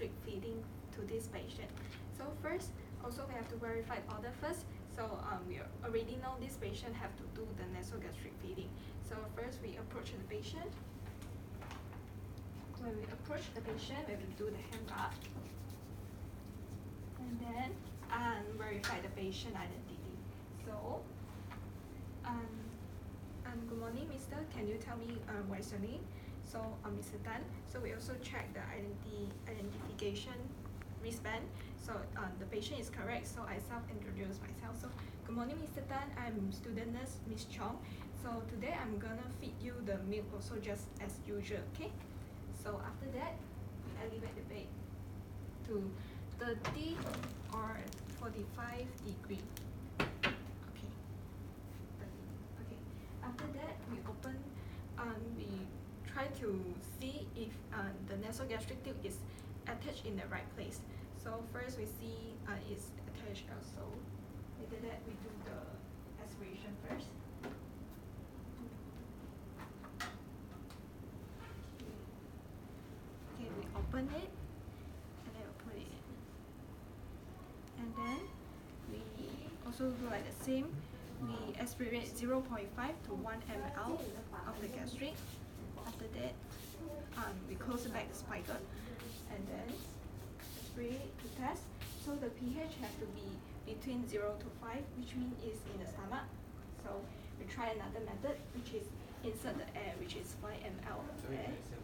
nasogastric feeding to this patient. So first, also we have to verify order first. So we already know this patient have to do the nasogastric feeding. So first we approach the patient. When we approach the patient, we will do the hand rub. And then verify the patient identity. So, good morning, Mister. Can you tell me what is your name? So, Mr. Tan. So we also check the identification wristband. So the patient is correct. So I self-introduce myself. So good morning, Mr. Tan. I'm student nurse, Miss Chong. So today I'm gonna feed you the milk also just as usual. Okay. So after that, we elevate the bed to 30 or 45 degree. Okay. 30. Okay. After that, we open. We try to see if the nasogastric tube is attached in the right place. So first we see it's attached also. After that, we do the aspiration first. Okay, we open it and then we put it in. And then we also do like the same. We aspirate 0.5 to 1 ml of the gastric. After that, we close back the spigot and then aspirate to test. So the pH has to be between 0 to 5, which means it's in the stomach. So we try another method, which is insert the air, which is 5 ml of air. So,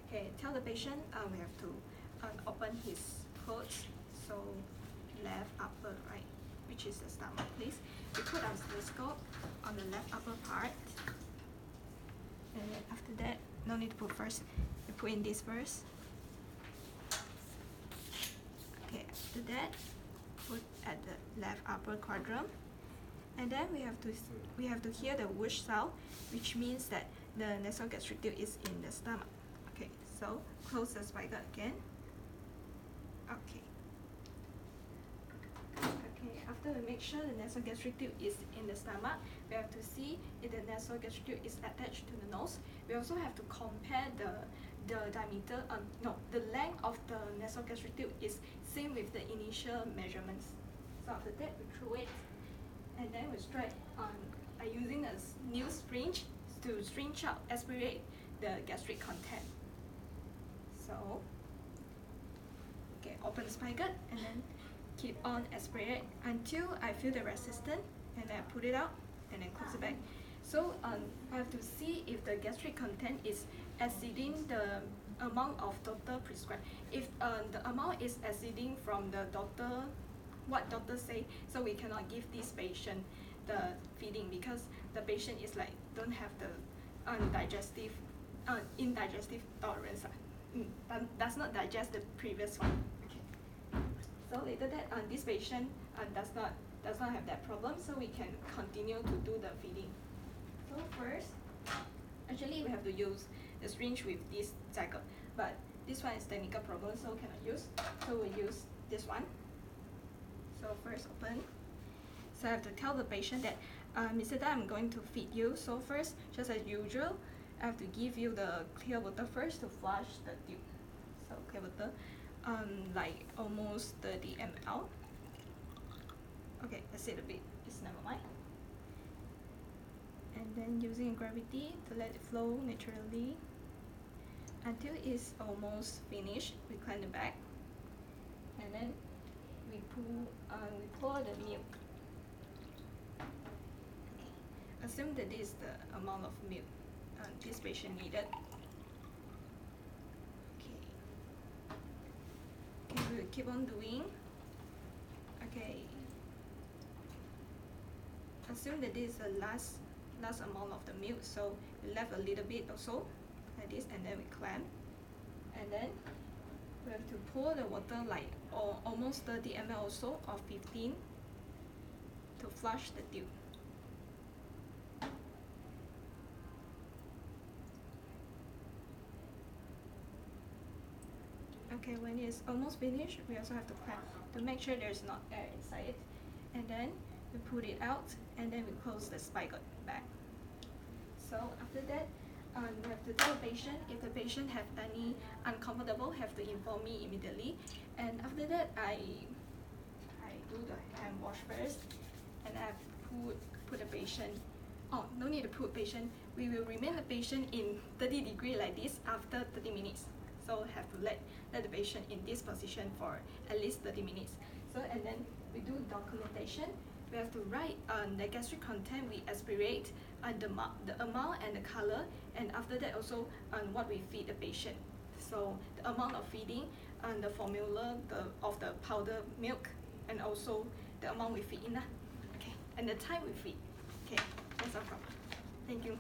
okay, tell the patient we have to open his clothes. So left upper, right, which is the stomach, please. We put our stethoscope on the left upper part. And then after that, no need to put first. We put in this first. Okay, after that, put at the left upper quadrant. And then we have to hear the whoosh sound, which means that the nasogastric tube is in the stomach. Okay, so close the spigot again. Okay. Okay, after we make sure the nasogastric tube is in the stomach, we have to see if the nasogastric tube is attached to the nose. We also have to compare the diameter, the length of the nasogastric tube is same with the initial measurements. So after that, we throw it, and then we strike by using a new syringe to syringe out, aspirate the gastric content. So, okay, open the spigot and then keep on aspirate until I feel the resistance, and then I put it out and then close it back. So I have to see if the gastric content is exceeding the amount of doctor prescribed. If the amount is exceeding from the doctor, what doctor say, so we cannot give this patient the feeding because the patient is like don't have the indigestive tolerance. Does not digest the previous one. Okay. So later that this patient does not have that problem, so we can continue to do the feeding. So first, actually we have to use the syringe with this zygote, but this one is technical problem, so cannot use. So we use this one. So first open. So I have to tell the patient that, Mr. Tan, I'm going to feed you. So first, just as usual, I have to give you the clear water first to flush the tube. So clear water, like almost 30 ml. Okay, that's it a bit. It's never mind. And then using gravity to let it flow naturally until it's almost finished. We clean the back, and then we pour the milk. Assume that this is the amount of milk this patient needed. Okay, we'll keep on doing. Okay. Assume that this is the last amount of the milk, so we left a little bit also, like this, and then we clamp. And then we have to pour the water like almost 30 ml or so, or 15, to flush the tube. Okay, when it's almost finished, we also have to clamp to make sure there's not air inside it. And then we put it out, and then we close the spigot back. So after that, we have to tell the patient. If the patient have any uncomfortable, have to inform me immediately. And after that, I do the hand wash first, and I put the patient. Oh, no need to put patient. We will remain the patient in 30° like this after 30 minutes. So have to let the patient in this position for at least 30 minutes. So and then we do documentation. We have to write the gastric content we aspirate, the amount and the color, and after that also what we feed the patient. So the amount of feeding, the formula of the powder milk, and also the amount we feed in. Okay, and the time we feed. Okay, that's all from. Thank you.